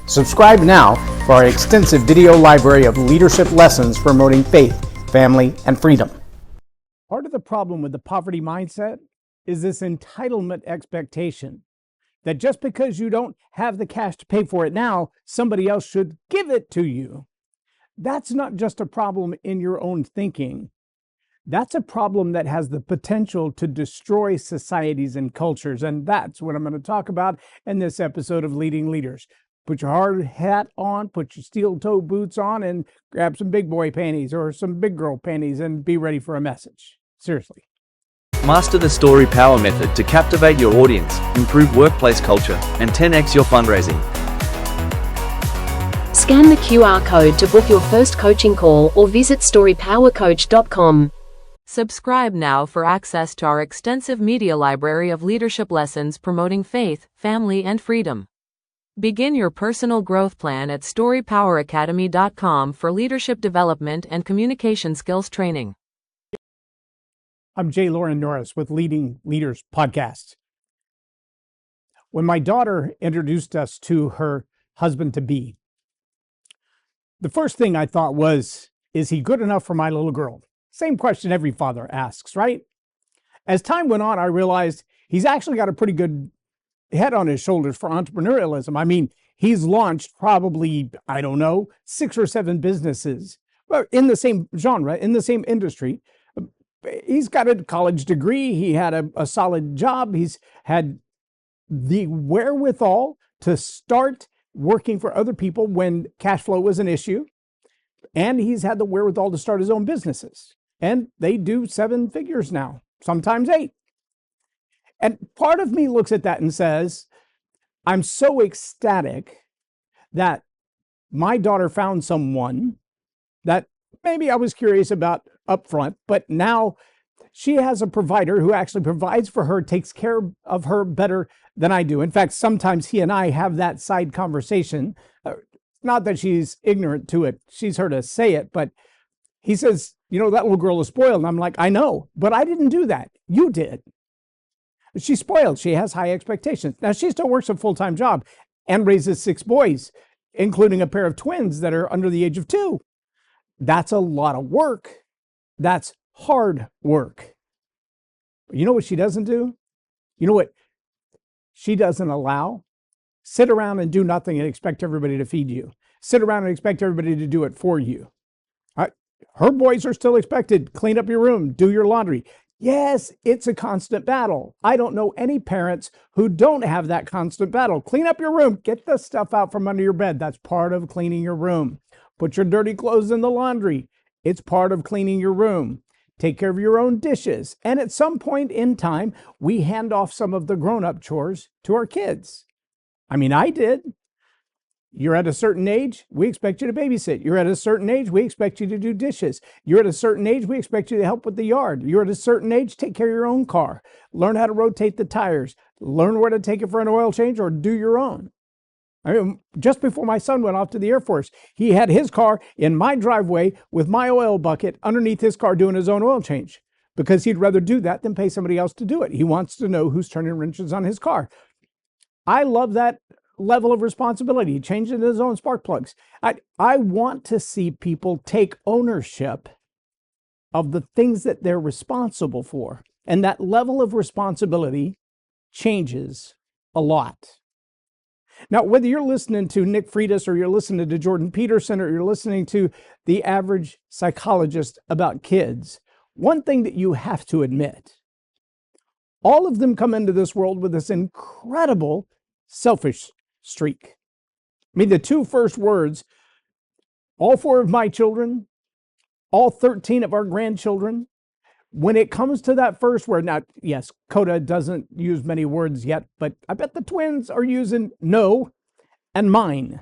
Subscribe now for our extensive video library of leadership lessons promoting faith, family, and freedom. Part of the problem with the poverty mindset is this entitlement expectation that just because you don't have the cash to pay for it now, somebody else should give it to you. That's not just a problem in your own thinking. That's a problem that has the potential to destroy societies and cultures, and that's what I'm going to talk about in this episode of Leading Leaders. Put your hard hat on, put your steel-toe boots on, and grab some big boy panties or some big girl panties and be ready for a message. Seriously. Master the story power method to captivate your audience, improve workplace culture, and 10x your fundraising. Scan the QR code to book your first coaching call or visit storypowercoach.com. Subscribe now for access to our extensive media library of leadership lessons promoting faith, family, and freedom. Begin your personal growth plan at storypoweracademy.com for leadership development and communication skills training. I'm Loren Norris with Leading Leaders Podcast. When my daughter introduced us to her husband-to-be, the first thing I thought was, is he good enough for my little girl? Same question every father asks, right? As time went on, I realized he's actually got a pretty good head on his shoulders for entrepreneurialism. I mean, he's launched probably, 6 or 7 businesses in the same genre, in the same industry. He's got a college degree. He had a solid job. He's had the wherewithal to start working for other people when cash flow was an issue. And he's had the wherewithal to start his own businesses. And they do 7 figures now, sometimes 8. And part of me looks at that and says, I'm so ecstatic that my daughter found someone that maybe I was curious about up front, but now she has a provider who actually provides for her, takes care of her better than I do. In fact, sometimes he and I have that side conversation. Not that she's ignorant to it. She's heard us say it, but he says, that little girl is spoiled. And I'm like, I know, but I didn't do that. You did. She's spoiled. She has high expectations. Now, she still works a full-time job and raises 6 boys, including a pair of twins that are under the age of 2. That's a lot of work. That's hard work. But you know what she doesn't do? You know what she doesn't allow? Sit around and do nothing and expect everybody to feed you. Sit around and expect everybody to do it for you. Her boys are still expected. Clean up your room. Do your laundry. Yes, it's a constant battle. I don't know any parents who don't have that constant battle. Clean up your room. Get the stuff out from under your bed. That's part of cleaning your room. Put your dirty clothes in the laundry. It's part of cleaning your room. Take care of your own dishes. And at some point in time, we hand off some of the grown-up chores to our kids. I mean, I did. You're at a certain age, we expect you to babysit. You're at a certain age, we expect you to do dishes. You're at a certain age, we expect you to help with the yard. You're at a certain age, take care of your own car. Learn how to rotate the tires. Learn where to take it for an oil change or do your own. I mean, just before my son went off to the Air Force, he had his car in my driveway with my oil bucket underneath his car doing his own oil change because he'd rather do that than pay somebody else to do it. He wants to know who's turning wrenches on his car. I love that level of responsibility, changing his own spark plugs. I want to see people take ownership of the things that they're responsible for. And that level of responsibility changes a lot. Now, whether you're listening to Nick Freitas or you're listening to Jordan Peterson or you're listening to the average psychologist about kids, one thing that you have to admit, all of them come into this world with this incredible selfish streak. I mean, the 2 first words, all 4 of my children, all 13 of our grandchildren, when it comes to that first word, now, yes, Coda doesn't use many words yet, but I bet the twins are using no and mine.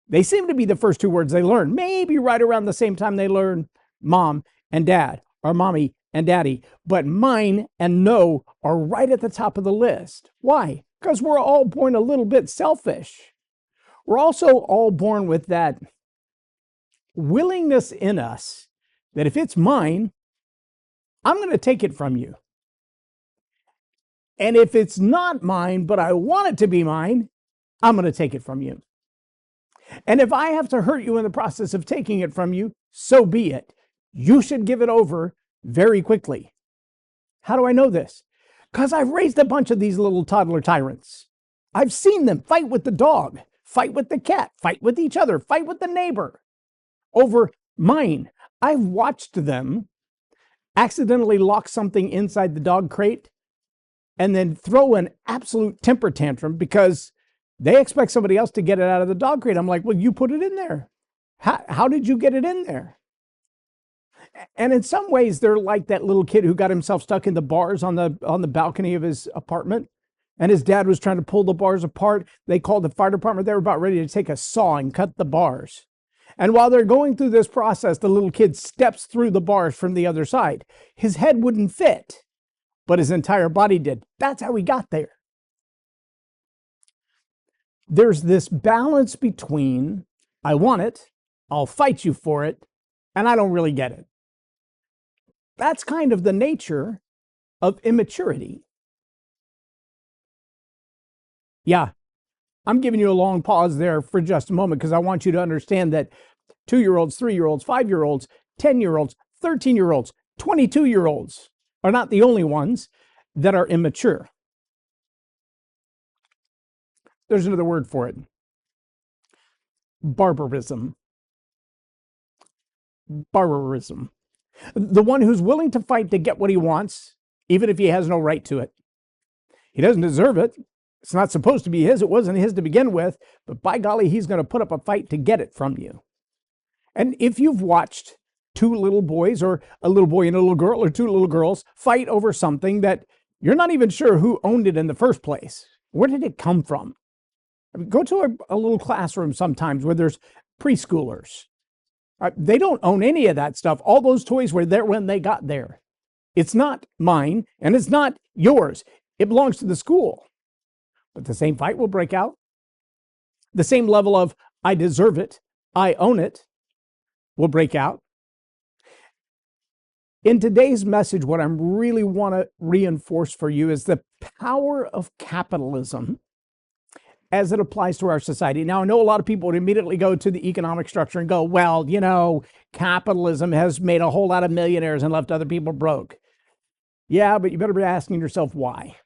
They seem to be the first 2 words they learn, maybe right around the same time they learn mom and dad, or mommy and daddy. But mine and no are right at the top of the list. Why? Because we're all born a little bit selfish. We're also all born with that willingness in us that if it's mine, I'm going to take it from you. And if it's not mine, but I want it to be mine, I'm going to take it from you. And if I have to hurt you in the process of taking it from you, so be it. You should give it over very quickly. How do I know this? Because I've raised a bunch of these little toddler tyrants. I've seen them fight with the dog, fight with the cat, fight with each other, fight with the neighbor over mine. I've watched them accidentally lock something inside the dog crate and then throw an absolute temper tantrum because they expect somebody else to get it out of the dog crate. I'm like, well, you put it in there. How did you get it in there? And in some ways, they're like that little kid who got himself stuck in the bars on the balcony of his apartment. And his dad was trying to pull the bars apart. They called the fire department. They were about ready to take a saw and cut the bars. And while they're going through this process, the little kid steps through the bars from the other side. His head wouldn't fit, but his entire body did. That's how he got there. There's this balance between, I want it, I'll fight you for it, and I don't really get it. That's kind of the nature of immaturity. Yeah, I'm giving you a long pause there for just a moment because I want you to understand that 2-year-olds, 3-year-olds, 5-year-olds, 10-year-olds, 13-year-olds, 22-year-olds are not the only ones that are immature. There's another word for it. Barbarism. Barbarism. The one who's willing to fight to get what he wants, even if he has no right to it. He doesn't deserve it. It's not supposed to be his. It wasn't his to begin with, but by golly, he's going to put up a fight to get it from you. And if you've watched two little boys or a little boy and a little girl or two little girls fight over something that you're not even sure who owned it in the first place, where did it come from? I mean, go to a little classroom sometimes where there's preschoolers. They don't own any of that stuff. All those toys were there when they got there. It's not mine and it's not yours. It belongs to the school. But the same fight will break out. The same level of, I deserve it, I own it, will break out. In today's message, what I really want to reinforce for you is the power of capitalism as it applies to our society. Now, I know a lot of people would immediately go to the economic structure and go, well, capitalism has made a whole lot of millionaires and left other people broke. Yeah, but you better be asking yourself why.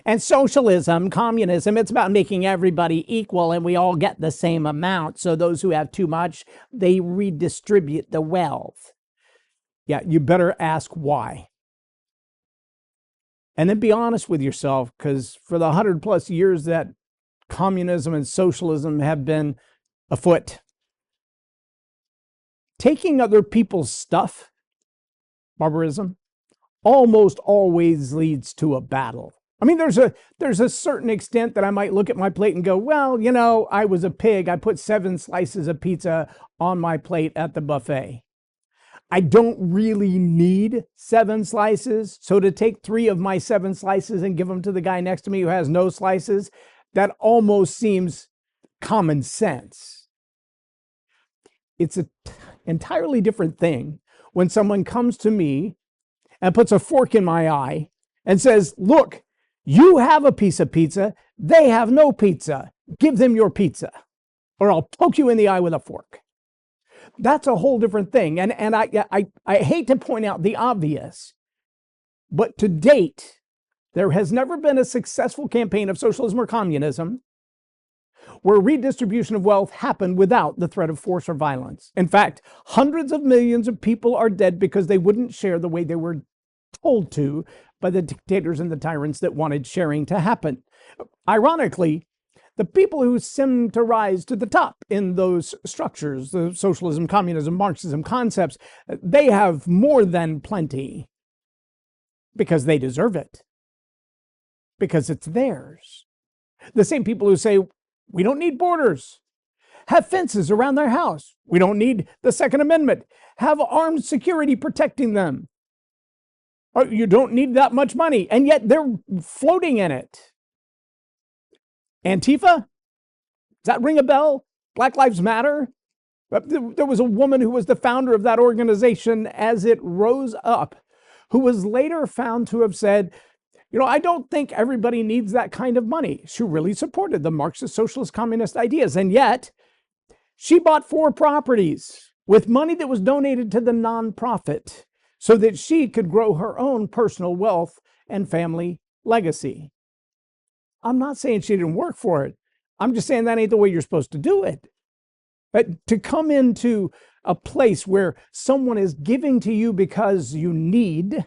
And socialism, communism, it's about making everybody equal and we all get the same amount. So those who have too much, they redistribute the wealth. Yeah, you better ask why. And then be honest with yourself, because for the 100+ years that communism and socialism have been afoot, taking other people's stuff, barbarism, almost always leads to a battle. I mean, there's a certain extent that I might look at my plate and go, well, I was a pig. I put 7 slices of pizza on my plate at the buffet. I don't really need 7 slices. So to take 3 of my 7 slices and give them to the guy next to me who has no slices, that almost seems common sense. It's an entirely different thing when someone comes to me and puts a fork in my eye and says, look, you have a piece of pizza, they have no pizza. Give them your pizza, or I'll poke you in the eye with a fork. That's a whole different thing. And I hate to point out the obvious, but to date, there has never been a successful campaign of socialism or communism where redistribution of wealth happened without the threat of force or violence. In fact, hundreds of millions of people are dead because they wouldn't share the way they were told to by the dictators and the tyrants that wanted sharing to happen. Ironically, the people who seem to rise to the top in those structures, the socialism, communism, Marxism concepts, they have more than plenty because they deserve it, because it's theirs. The same people who say, we don't need borders, have fences around their house. We don't need the Second Amendment, have armed security protecting them. You don't need that much money, and yet they're floating in it. Antifa? Does that ring a bell? Black Lives Matter? There was a woman who was the founder of that organization as it rose up, who was later found to have said, I don't think everybody needs that kind of money. She really supported the Marxist, socialist, communist ideas. And yet, she bought 4 properties with money that was donated to the nonprofit so that she could grow her own personal wealth and family legacy. I'm not saying she didn't work for it. I'm just saying that ain't the way you're supposed to do it. But to come into a place where someone is giving to you because you need,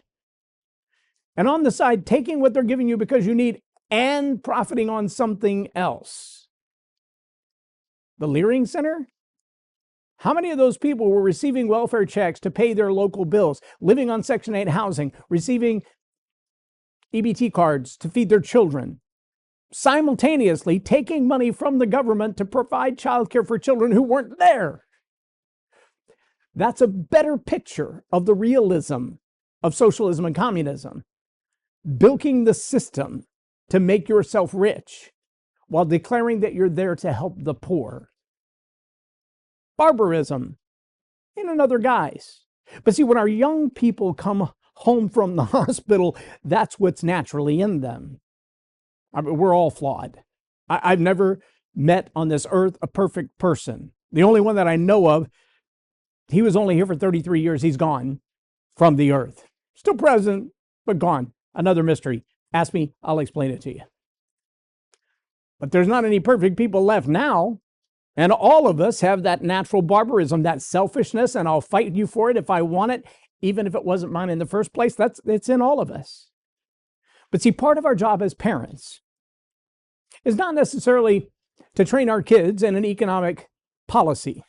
and on the side, taking what they're giving you because you need and profiting on something else. The Leering Center? How many of those people were receiving welfare checks to pay their local bills, living on Section 8 housing, receiving EBT cards to feed their children, simultaneously taking money from the government to provide childcare for children who weren't there? That's a better picture of the realism of socialism and communism. Bilking the system to make yourself rich while declaring that you're there to help the poor. Barbarism in another guise. But see, when our young people come home from the hospital, that's what's naturally in them. I mean, we're all flawed. I've never met on this earth a perfect person. The only one that I know of, he was only here for 33 years. He's gone from the earth. Still present, but gone. Another mystery. Ask me, I'll explain it to you. But there's not any perfect people left now. And all of us have that natural barbarism, that selfishness, and I'll fight you for it if I want it, even if it wasn't mine in the first place. It's in all of us. But see, part of our job as parents is not necessarily to train our kids in an economic policy,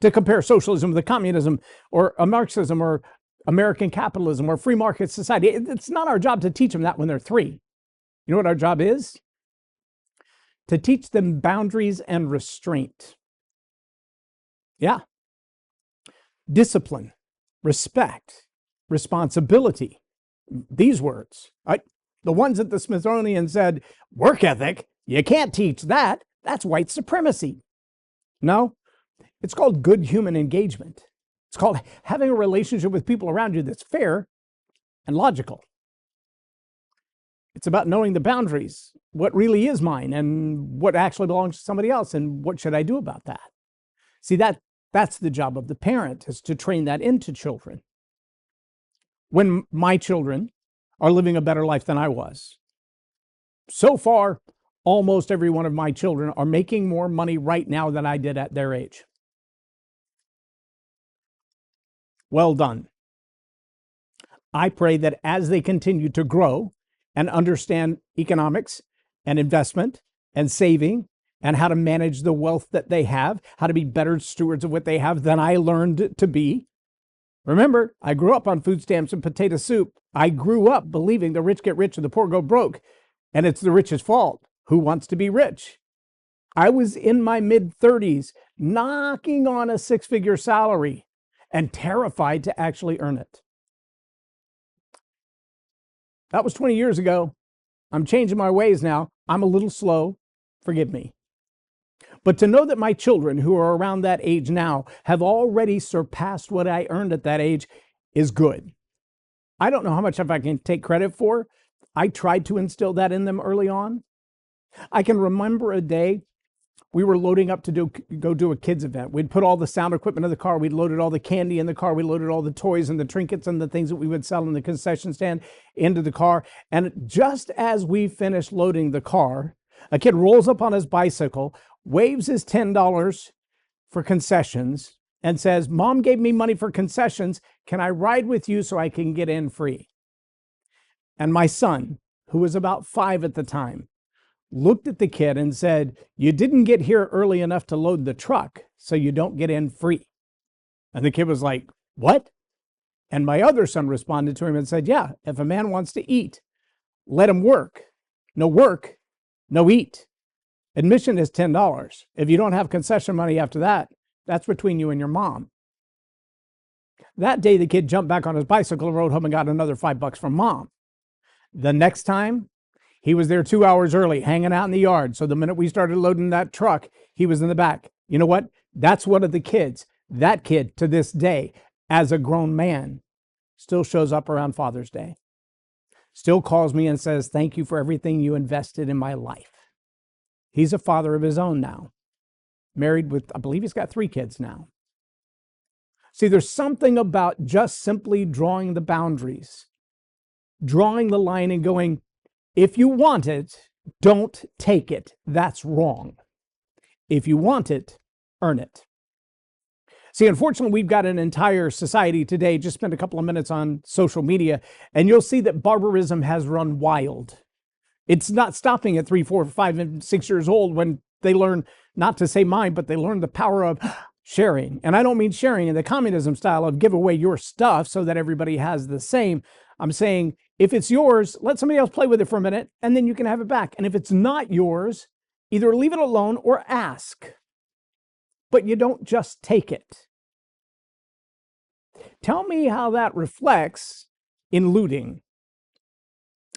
to compare socialism with communism or a Marxism or American capitalism or free market society. It's not our job to teach them that when they're 3. You know what our job is? To teach them boundaries and restraint. Yeah. Discipline, respect, responsibility. These words, the ones that the Smithsonian said, work ethic, you can't teach that. That's white supremacy. No, it's called good human engagement. It's called having a relationship with people around you that's fair and logical. It's about knowing the boundaries, what really is mine and what actually belongs to somebody else, and what should I do about that? See, that's the job of the parent, is to train that into children. When my children are living a better life than I was, so far, almost every one of my children are making more money right now than I did at their age. Well done. I pray that as they continue to grow and understand economics and investment and saving and how to manage the wealth that they have, how to be better stewards of what they have than I learned to be. Remember, I grew up on food stamps and potato soup. I grew up believing the rich get rich and the poor go broke, and it's the rich's fault. Who wants to be rich? I was in my mid-30s, knocking on a 6-figure salary and terrified to actually earn it. That was 20 years ago. I'm changing my ways now. I'm a little slow. Forgive me. But to know that my children who are around that age now have already surpassed what I earned at that age is good. I don't know how much of I can take credit for. I tried to instill that in them early on. I can remember a day we were loading up to go do a kids event. We'd put all the sound equipment in the car. We'd loaded all the candy in the car. We loaded all the toys and the trinkets and the things that we would sell in the concession stand into the car. And just as we finished loading the car, a kid rolls up on his bicycle, waves his $10 for concessions, and says, "Mom gave me money for concessions. Can I ride with you so I can get in free?" And my son, who was about 5 at the time, looked at the kid and said, "You didn't get here early enough to load the truck, so you don't get in free." And the kid was like, "What?" And my other son responded to him and said, "Yeah, if a man wants to eat, let him work. Work, no eat. Admission is $10. If you don't have concession money after that, that's between you and your mom." That day, the kid jumped back on his bicycle and rode home and got another $5 from mom. The next time, he was there 2 hours early, hanging out in the yard. So the minute we started loading that truck, he was in the back. You know what? That's one of the kids. That kid, to this day, as a grown man, still shows up around Father's Day. still calls me and says, "Thank you for everything you invested in my life." He's a father of his own now, married with, I believe he's got 3 kids now. See, there's something about just simply drawing the boundaries, drawing the line and going, if you want it, don't take it. That's wrong. If you want it, earn it. See, unfortunately, we've got an entire society today, just spent a couple of minutes on social media, and you'll see that barbarism has run wild. It's not stopping at 3, 4, 5, and 6 years old when they learn not to say mine, but they learn the power of sharing. And I don't mean sharing in the communism style of give away your stuff so that everybody has the same. I'm saying if it's yours, let somebody else play with it for a minute, and then you can have it back. And if it's not yours, either leave it alone or ask. But you don't just take it. Tell me how that reflects in looting.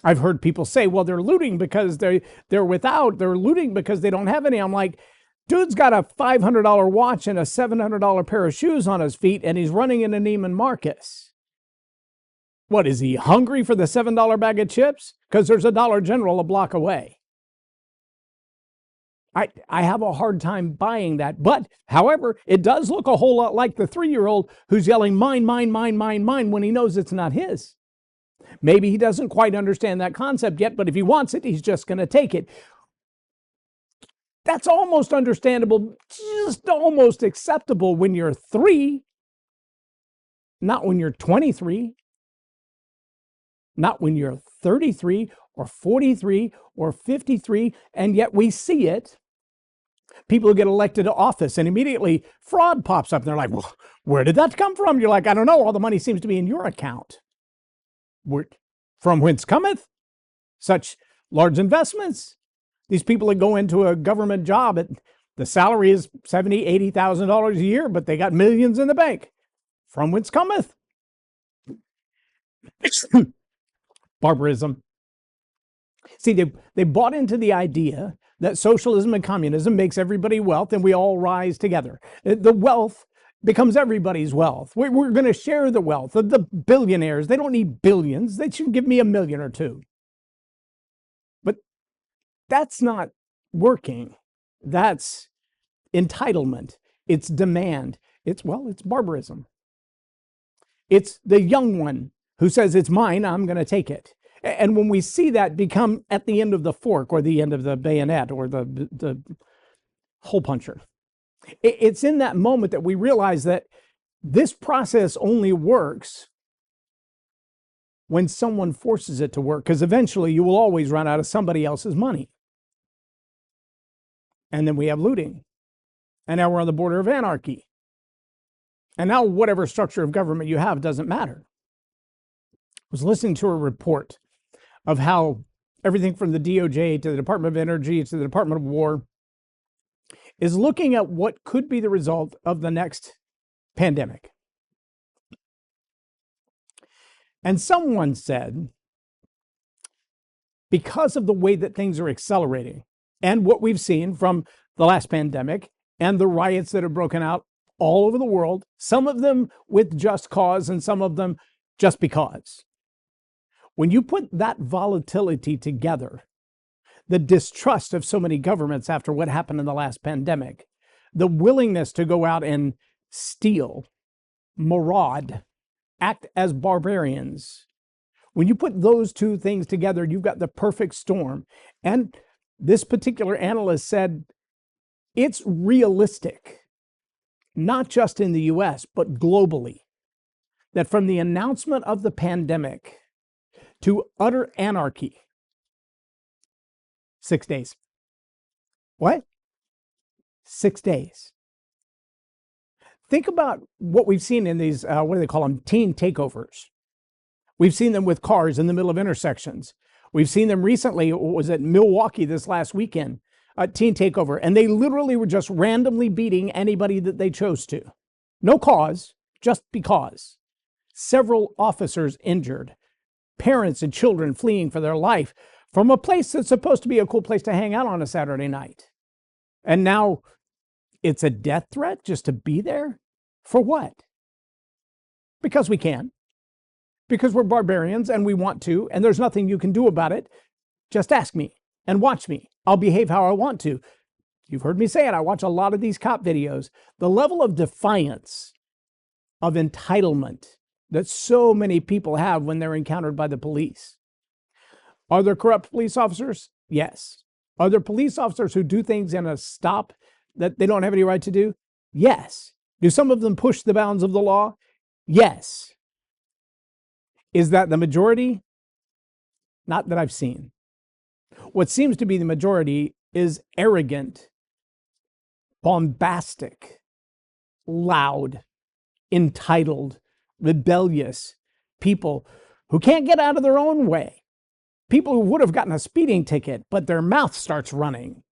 I've heard people say, well, they're looting because they're without, they're looting because they don't have any. I'm like, dude's got a $500 watch and a $700 pair of shoes on his feet, and he's running into Neiman Marcus. What, is he hungry for the $7 bag of chips? Because there's a Dollar General a block away. I have a hard time buying that. But, however, it does look a whole lot like the 3-year-old who's yelling, mine, mine, mine, mine, mine, when he knows it's not his. Maybe he doesn't quite understand that concept yet, but if he wants it, he's just going to take it. That's almost understandable, just almost acceptable when you're 3, not when you're 23, not when you're 33 or 43 or 53, and yet we see it. People who get elected to office and immediately fraud pops up and they're like, well, where did that come from? You're like, I don't know. All the money seems to be in your account. From whence cometh such large investments? These people that go into a government job, the salary is $70,000, $80,000 a year, but they got millions in the bank. From whence cometh? Barbarism. See, they bought into the idea that socialism and communism makes everybody wealth and we all rise together. The wealth becomes everybody's wealth. We're going to share the wealth of the billionaires. They don't need billions. They should give me $1 million or $2 million. But that's not working. That's entitlement. It's demand. It's barbarism. It's the young one who says, it's mine, I'm going to take it. And when we see that become at the end of the fork or the end of the bayonet or the hole puncher, it's in that moment that we realize that this process only works when someone forces it to work, because eventually you will always run out of somebody else's money. And then we have looting. And now we're on the border of anarchy. And now whatever structure of government you have doesn't matter. I was listening to a report of how everything from the DOJ to the Department of Energy to the Department of War is looking at what could be the result of the next pandemic. And someone said, because of the way that things are accelerating and what we've seen from the last pandemic and the riots that have broken out all over the world, some of them with just cause and some of them just because. When you put that volatility together, the distrust of so many governments after what happened in the last pandemic, the willingness to go out and steal, maraud, act as barbarians, when you put those two things together, you've got the perfect storm. And this particular analyst said it's realistic, not just in the US, but globally, that from the announcement of the pandemic to utter anarchy, 6 days. What? 6 days. Think about what we've seen in these, what do they call them? Teen takeovers. We've seen them with cars in the middle of intersections. We've seen them recently, was it Milwaukee this last weekend, a teen takeover, and they literally were just randomly beating anybody that they chose to. No cause, just because. Several officers injured. Parents and children fleeing for their life from a place that's supposed to be a cool place to hang out on a Saturday night. And now it's a death threat just to be there? For what? Because we can. because we're barbarians and we want to, and there's nothing you can do about it. Just ask me and watch me. I'll behave how I want to. You've heard me say it. I watch a lot of these cop videos. The level of defiance, of entitlement that so many people have when they're encountered by the police. Are there corrupt police officers? Yes. Are there police officers who do things in a stop that they don't have any right to do? Yes. Do some of them push the bounds of the law? Yes. Is that the majority? Not that I've seen. What seems to be the majority is arrogant, bombastic, loud, entitled, rebellious people who can't get out of their own way. People who would have gotten a speeding ticket, but their mouth starts running.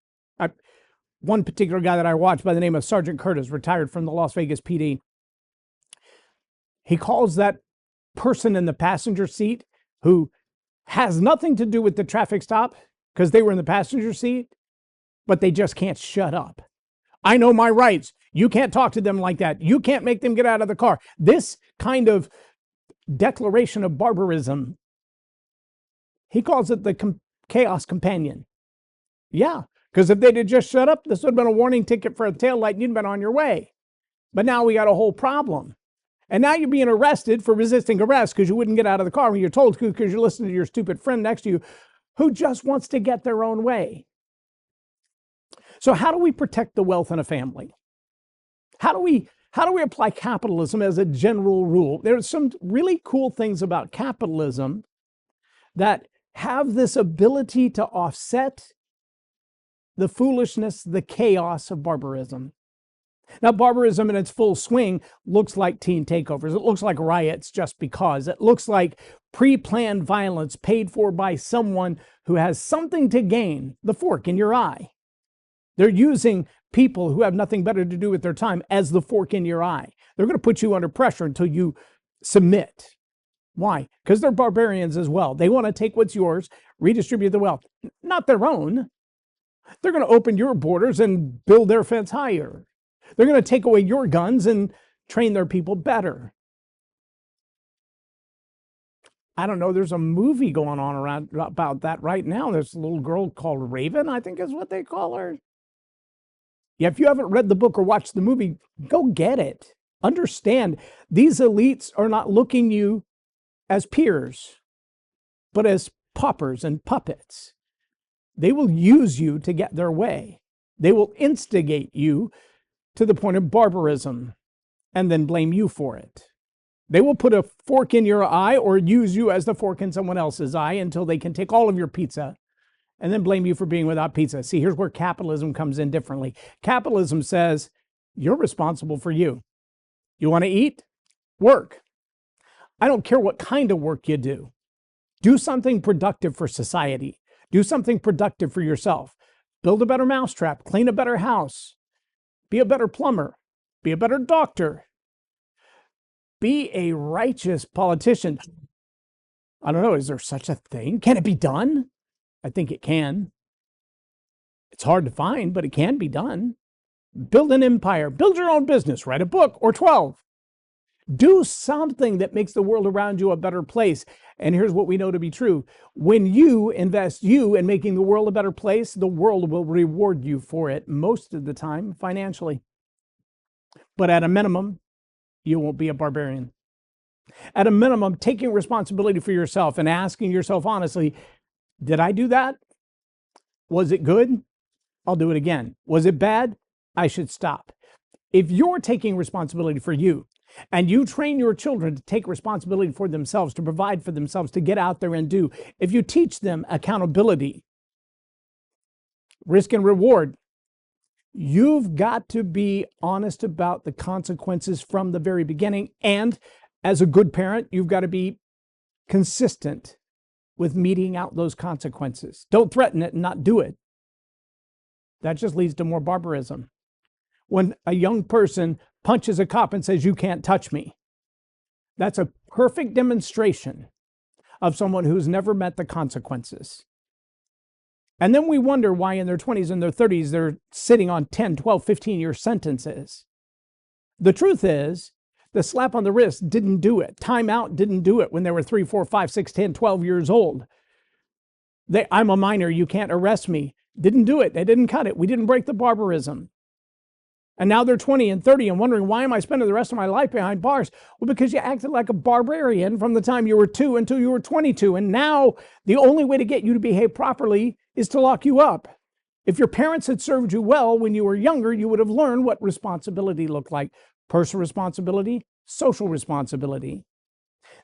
One particular guy that I watched by the name of Sergeant Curtis, retired from the Las Vegas PD, he calls that person in the passenger seat who has nothing to do with the traffic stop because they were in the passenger seat, but they just can't shut up. I know my rights. You can't talk to them like that. You can't make them get out of the car. This kind of declaration of barbarism, he calls it the chaos companion. Yeah, because if they'd have just shut up, this would have been a warning ticket for a taillight and you'd been on your way. But now we got a whole problem. And now you're being arrested for resisting arrest because you wouldn't get out of the car when you're told to, because you're listening to your stupid friend next to you who just wants to get their own way. So how do we protect the wealth in a family? How do we apply capitalism as a general rule? There's some really cool things about capitalism that have this ability to offset the foolishness, the chaos of barbarism. Now, barbarism in its full swing looks like teen takeovers. It looks like riots just because. It looks like pre-planned violence paid for by someone who has something to gain, the fork in your eye. They're using people who have nothing better to do with their time as the fork in your eye. They're going to put you under pressure until you submit. Why? Because they're barbarians as well. They want to take what's yours, redistribute the wealth, not their own. They're going to open your borders and build their fence higher. They're going to take away your guns and train their people better. I don't know, there's a movie going on around about that right now. There's a little girl called Raven, I think is what they call her. Yeah, if you haven't read the book or watched the movie, go get it. Understand, these elites are not looking you as peers, but as paupers and puppets. They will use you to get their way. They will instigate you to the point of barbarism and then blame you for it. They will put a fork in your eye or use you as the fork in someone else's eye until they can take all of your pizza and then blame you for being without pizza. See, here's where capitalism comes in differently. Capitalism says, you're responsible for you. You want to eat? Work. I don't care what kind of work you do. Do something productive for society. Do something productive for yourself. Build a better mousetrap. Clean a better house. Be a better plumber. Be a better doctor. Be a righteous politician. I don't know, is there such a thing? Can it be done? I think it can. It's hard to find, but it can be done. Build an empire. Build your own business. Write a book or 12. Do something that makes the world around you a better place. And here's what we know to be true. When you invest in making the world a better place, the world will reward you for it most of the time financially. But at a minimum, you won't be a barbarian. At a minimum, taking responsibility for yourself and asking yourself honestly, did I do that? Was it good? I'll do it again. Was it bad? I should stop. If you're taking responsibility for you, and you train your children to take responsibility for themselves, to provide for themselves, to get out there and do, if you teach them accountability, risk and reward, you've got to be honest about the consequences from the very beginning. And as a good parent, you've got to be consistent with meting out those consequences. Don't threaten it and not do it. That just leads to more barbarism. When a young person punches a cop and says, "You can't touch me," that's a perfect demonstration of someone who's never met the consequences. And then we wonder why in their 20s and their 30s, they're sitting on 10, 12, 15-year sentences. The truth is, The slap on the wrist didn't do it. Time out didn't do it when they were 3, 4, 5, 6, 10, 12 years old. I'm a minor, you can't arrest me. Didn't do it. They didn't cut it. We didn't break the barbarism. And now they're 20 and 30 and wondering, why am I spending the rest of my life behind bars? Well, because you acted like a barbarian from the time you were 2 until you were 22. And now the only way to get you to behave properly is to lock you up. If your parents had served you well when you were younger, you would have learned what responsibility looked like. Personal responsibility, social responsibility.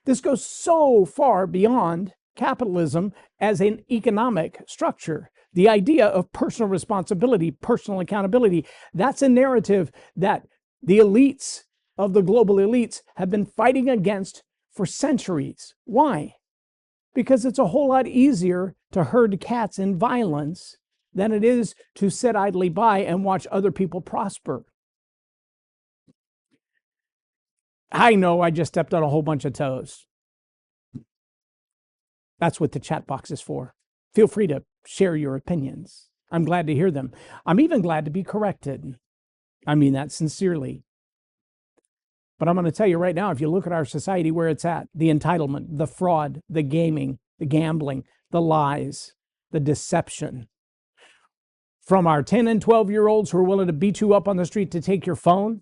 This goes so far beyond capitalism as an economic structure. The idea of personal responsibility, personal accountability, that's a narrative that the elites of the global elites have been fighting against for centuries. Why? Because it's a whole lot easier to herd cats in violence than it is to sit idly by and watch other people prosper. I know I just stepped on a whole bunch of toes. That's what the chat box is for. Feel free to share your opinions. I'm glad to hear them. I'm even glad to be corrected. I mean that sincerely. But I'm going to tell you right now, if you look at our society where it's at, the entitlement, the fraud, the gaming, the gambling, the lies, the deception, from our 10 and 12-year-olds who are willing to beat you up on the street to take your phone,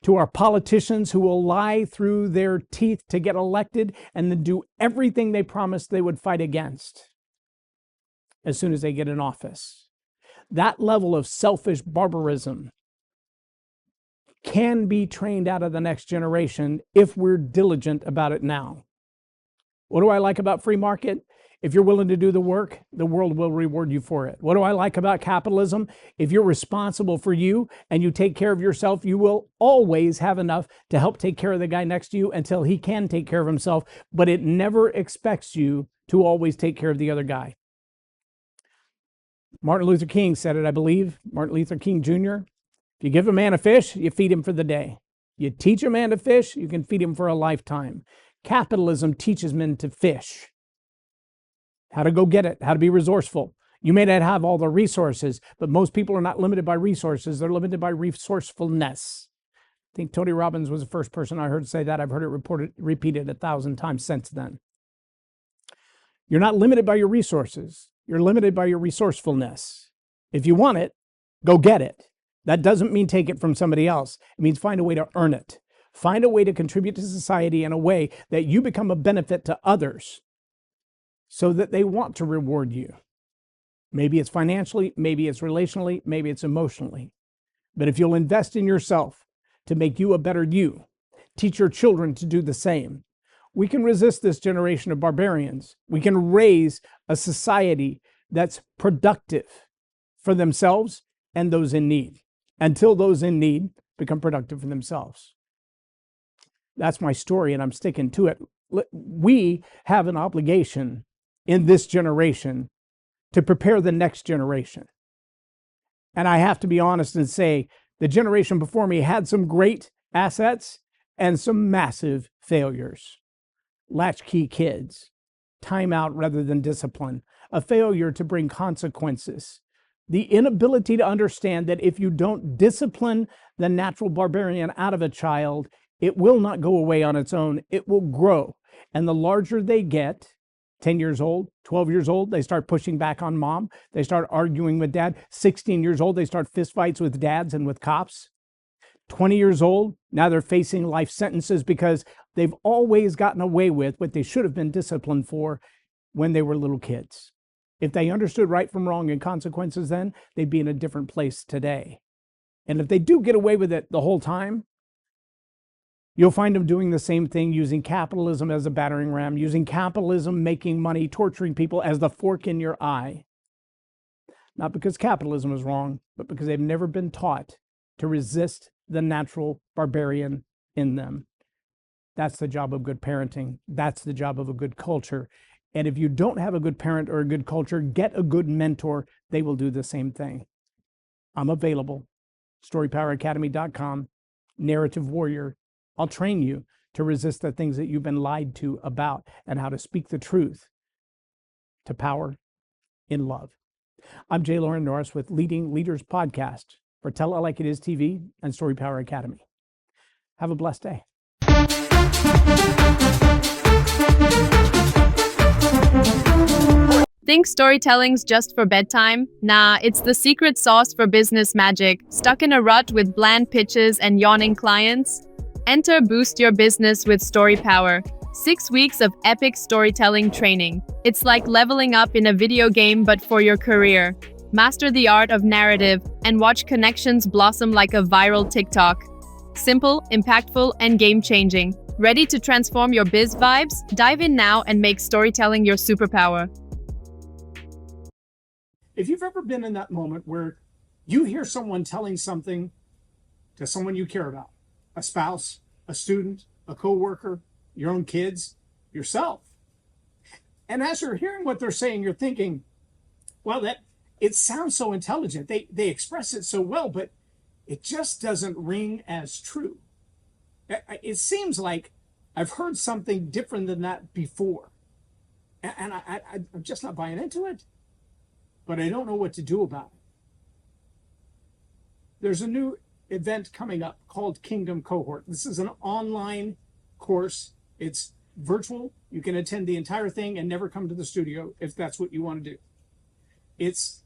to our politicians who will lie through their teeth to get elected and then do everything they promised they would fight against as soon as they get in office. That level of selfish barbarism can be trained out of the next generation if we're diligent about it now. What do I like about free market? If you're willing to do the work, the world will reward you for it. What do I like about capitalism? If you're responsible for you and you take care of yourself, you will always have enough to help take care of the guy next to you until he can take care of himself, but it never expects you to always take care of the other guy. Martin Luther King said it, I believe, Martin Luther King Jr. If you give a man a fish, you feed him for the day. You teach a man to fish, you can feed him for a lifetime. Capitalism teaches men to fish. How to go get it, how to be resourceful. You may not have all the resources, but most people are not limited by resources. They're limited by resourcefulness. I think Tony Robbins was the first person I heard say that. I've heard it repeated 1,000 times since then. You're not limited by your resources. You're limited by your resourcefulness. If you want it, go get it. That doesn't mean take it from somebody else. It means find a way to earn it. Find a way to contribute to society in a way that you become a benefit to others so that they want to reward you. Maybe it's financially, maybe it's relationally, maybe it's emotionally. But if you'll invest in yourself to make you a better you, teach your children to do the same, we can resist this generation of barbarians. We can raise a society that's productive for themselves and those in need, until those in need become productive for themselves. That's my story, and I'm sticking to it. We have an obligation in this generation to prepare the next generation. And I have to be honest and say, the generation before me had some great assets and some massive failures. Latchkey kids, timeout rather than discipline, a failure to bring consequences, the inability to understand that if you don't discipline the natural barbarian out of a child, it will not go away on its own. It will grow. And the larger they get, 10 years old, 12 years old, they start pushing back on mom. They start arguing with dad. 16 years old, they start fistfights with dads and with cops. 20 years old, now they're facing life sentences because they've always gotten away with what they should have been disciplined for when they were little kids. If they understood right from wrong and consequences then, they'd be in a different place today. And if they do get away with it the whole time, you'll find them doing the same thing, using capitalism as a battering ram, using capitalism, making money, torturing people as the fork in your eye. Not because capitalism is wrong, but because they've never been taught to resist the natural barbarian in them. That's the job of good parenting. That's the job of a good culture. And if you don't have a good parent or a good culture, get a good mentor. They will do the same thing. I'm available. StoryPowerAcademy.com, Narrative Warrior. I'll train you to resist the things that you've been lied to about and how to speak the truth to power in love. I'm J. Loren Norris with Leading Leaders Podcast for Tell It Like It Is TV and Story Power Academy. Have a blessed day. Think storytelling's just for bedtime? Nah, it's the secret sauce for business magic. Stuck in a rut with bland pitches and yawning clients? Enter Boost Your Business with Story Power. 6 weeks of epic storytelling training. It's like leveling up in a video game but for your career. Master the art of narrative and watch connections blossom like a viral TikTok. Simple, impactful, and game-changing. Ready to transform your biz vibes? Dive in now and make storytelling your superpower. If you've ever been in that moment where you hear someone telling something to someone you care about, a spouse, a student, a coworker, your own kids, yourself, and as you're hearing what they're saying, you're thinking, well, that it sounds so intelligent. They express it so well, but it just doesn't ring as true. It seems like I've heard something different than that before, and I'm just not buying into it. But I don't know what to do about it. There's a new event coming up called Kingdom Cohort. This is an online course. It's virtual. You can attend the entire thing and never come to the studio if that's what you want to do. It's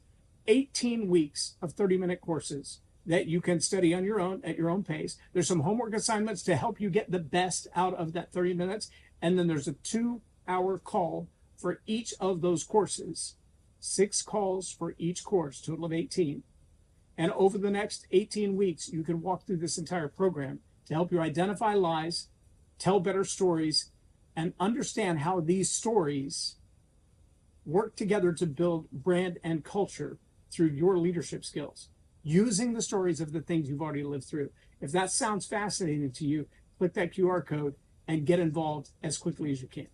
18 weeks of 30-minute courses that you can study on your own at your own pace. There's some homework assignments to help you get the best out of that 30 minutes. And then there's a 2-hour call for each of those courses. 6 calls for each course, total of 18. And over the next 18 weeks, you can walk through this entire program to help you identify lies, tell better stories, and understand how these stories work together to build brand and culture through your leadership skills, using the stories of the things you've already lived through. If that sounds fascinating to you, click that QR code and get involved as quickly as you can.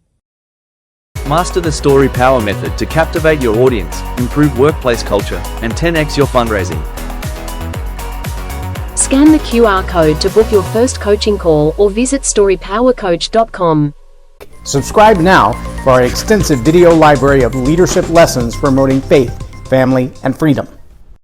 Master the Story Power method to captivate your audience, improve workplace culture, and 10x your fundraising. Scan the QR code to book your first coaching call or visit storypowercoach.com. Subscribe now for our extensive video library of leadership lessons promoting faith, family, and freedom.